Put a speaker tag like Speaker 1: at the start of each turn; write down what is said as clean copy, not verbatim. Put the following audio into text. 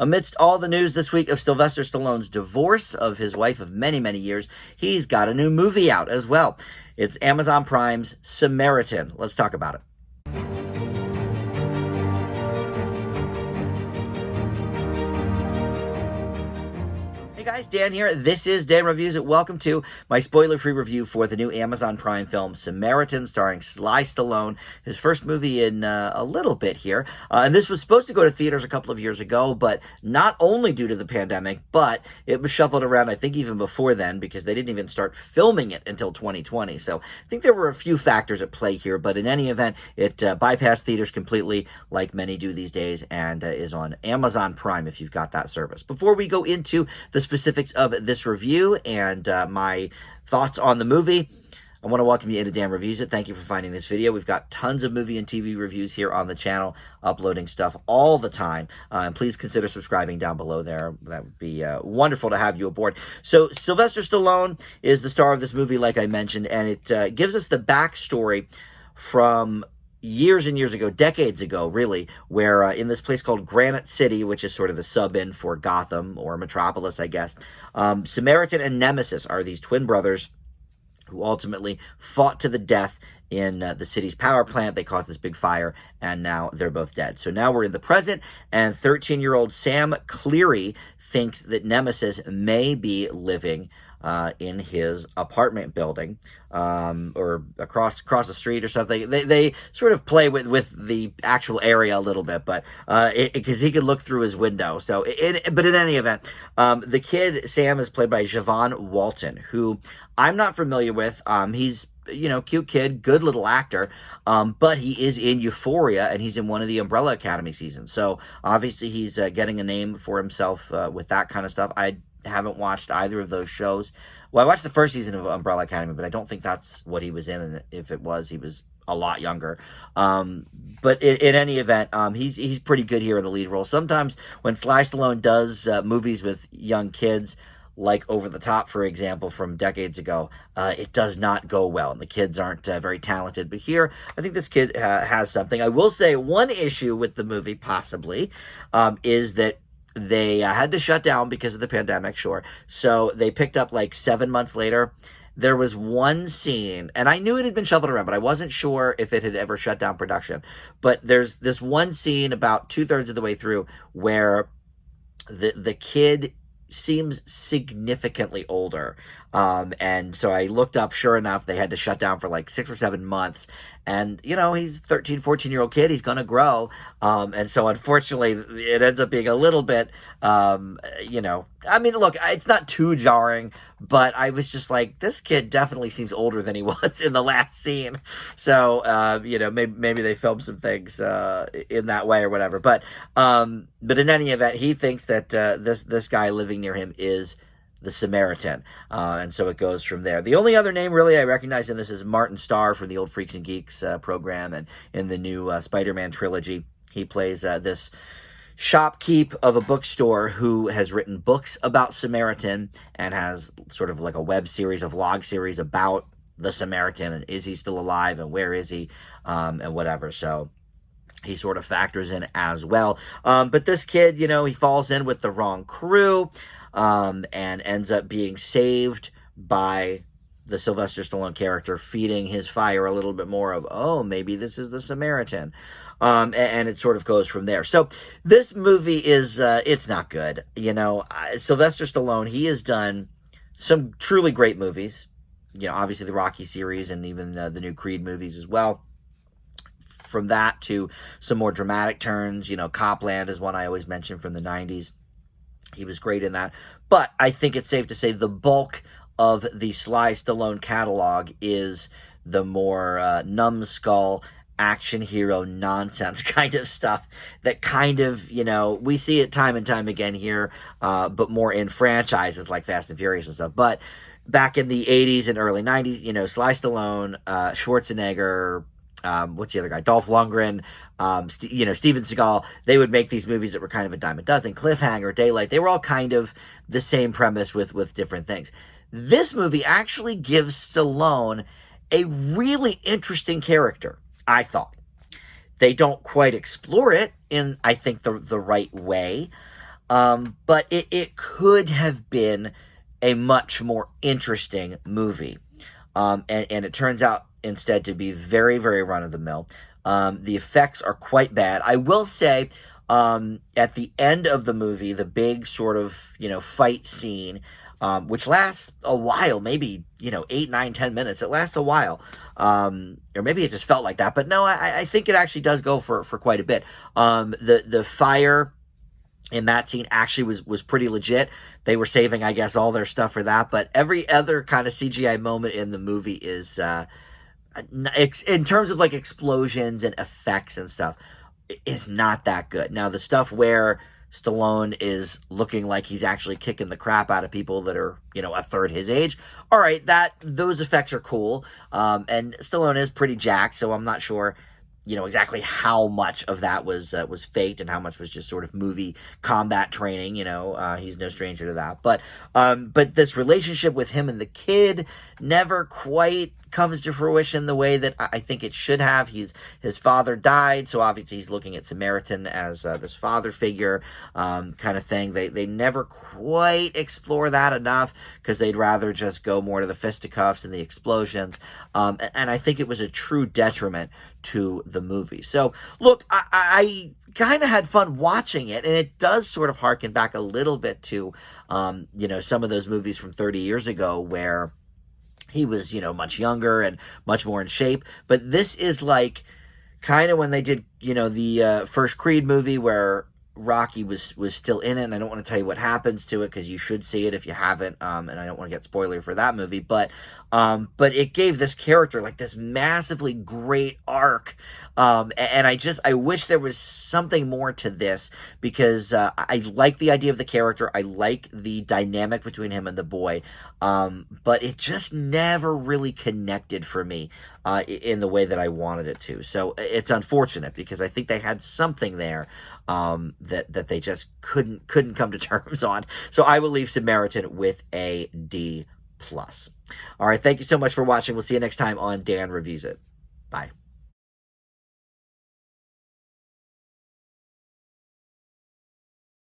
Speaker 1: Amidst all the news this week of Sylvester Stallone's divorce of his wife of many, many years, he's got a new movie out as well. It's Amazon Prime's Samaritan. Let's talk about it. Hey guys, Dan here. This is Dan Reviews It. Welcome to my spoiler-free review for the new Amazon Prime film, Samaritan, starring Sly Stallone. His first movie in a little bit here. And this was supposed to go to theaters a couple of years ago, but not only due to the pandemic, but it was shuffled around, I think, even before then, because they didn't even start filming it until 2020. So I think there were a few factors at play here, but in any event, it bypassed theaters completely, like many do these days, and is on Amazon Prime if you've got that service. Before we go into the specifics of this review and my thoughts on the movie, I want to welcome you into Dan Reviews It. Thank you for finding this video. We've got tons of movie and TV reviews here on the channel, uploading stuff all the time. And please consider subscribing down below there. That would be wonderful to have you aboard. So Sylvester Stallone is the star of this movie, like I mentioned, and it gives us the backstory from years and years ago, decades ago, really, where in this place called Granite City, which is sort of the sub-in for Gotham or Metropolis, I guess, Samaritan and Nemesis are these twin brothers who ultimately fought to the death in the city's power plant. They caused this big fire, and now they're both dead. So now we're in the present, and 13-year-old Sam Cleary thinks that Nemesis may be living in his apartment building, or across the street or something. They sort of play with the actual area a little bit, but because he could look through his window. So, but in any event, the kid Sam is played by Javon Walton, who I'm not familiar with. He's cute kid, good little actor, but he is in Euphoria, and he's in one of the Umbrella Academy seasons. So obviously he's getting a name for himself with that kind of stuff. I haven't watched either of those shows. Well, I watched the first season of Umbrella Academy, but I don't think that's what he was in. And if it was, he was a lot younger. But in any event, he's pretty good here in the lead role. Sometimes when Sly Stallone does movies with young kids, like Over the Top, for example, from decades ago, it does not go well, and the kids aren't very talented. But here, I think this kid has something. I will say one issue with the movie, possibly, is that they had to shut down because of the pandemic, sure. So they picked up like 7 months later. There was one scene, and I knew it had been shuffled around, but I wasn't sure if it had ever shut down production. But there's this one scene about 2/3 of the way through where the kid seems significantly older. And so I looked up, sure enough, they had to shut down for like 6 or 7 months. And, he's a 13, 14-year-old kid. He's going to grow. And so unfortunately, it ends up being a little bit, I mean, look, it's not too jarring, but I was just like, this kid definitely seems older than he was in the last scene. So, maybe they filmed some things in that way or whatever. But in any event, he thinks that this guy living near him is the Samaritan, and so it goes from there. The only other name really I recognize in this is Martin Starr from the old Freaks and Geeks program, and in the new Spider-Man trilogy, he plays this shopkeep of a bookstore who has written books about Samaritan and has sort of like a web series, a vlog series about the Samaritan, and is he still alive, and where is he, and whatever. So he sort of factors in as well. But this kid, he falls in with the wrong crew, and ends up being saved by the Sylvester Stallone character, feeding his fire a little bit more of, oh, maybe this is the Samaritan. And it sort of goes from there. So this movie is, it's not good. Sylvester Stallone, he has done some truly great movies. Obviously the Rocky series and even the new Creed movies as well. From that to some more dramatic turns, Copland is one I always mention from the 90s. He was great in that. But I think it's safe to say the bulk of the Sly Stallone catalog is the more numbskull action hero nonsense kind of stuff that kind of, we see it time and time again here, but more in franchises like Fast and Furious and stuff. But back in the 80s and early 90s, Sly Stallone, Schwarzenegger, what's the other guy? Dolph Lundgren, Steven Seagal, they would make these movies that were kind of a dime a dozen. Cliffhanger, Daylight, they were all kind of the same premise with different things. This movie actually gives Stallone a really interesting character, I thought. They don't quite explore it in, I think, the right way. But it could have been a much more interesting movie. And it turns out instead to be very, very run of the mill. The effects are quite bad. I will say, at the end of the movie, the big sort of, fight scene, which lasts a while, maybe, 8, 9, 10 minutes. It lasts a while. Or maybe it just felt like that. But no, I think it actually does go for quite a bit. The fire in that scene actually was pretty legit. They were saving, I guess, all their stuff for that. But every other kind of CGI moment in the movie is, in terms of like explosions and effects and stuff, is not that good. Now, the stuff where Stallone is looking like he's actually kicking the crap out of people that are, a third his age. All right, those effects are cool. And Stallone is pretty jacked, so I'm not sure, exactly how much of that was faked and how much was just sort of movie combat training. He's no stranger to that. But this relationship with him and the kid never quite comes to fruition the way that I think it should have. His father died, so obviously he's looking at Samaritan as this father figure kind of thing. They never quite explore that enough because they'd rather just go more to the fisticuffs and the explosions. And I think it was a true detriment to the movie. So, look, I kind of had fun watching it, and it does sort of harken back a little bit to, some of those movies from 30 years ago where he was, much younger and much more in shape. But this is like kind of when they did, the first Creed movie where Rocky was still in it. And I don't want to tell you what happens to it because you should see it if you haven't. And I don't want to get spoiler for that movie. But it gave this character like this massively great arc. And I wish there was something more to this because I like the idea of the character. I like the dynamic between him and the boy. But it just never really connected for me in the way that I wanted it to. So it's unfortunate because I think they had something there that they just couldn't come to terms on. So I will leave Samaritan with a D+. All right, thank you so much for watching. We'll see you next time on Dan Reviews It. Bye.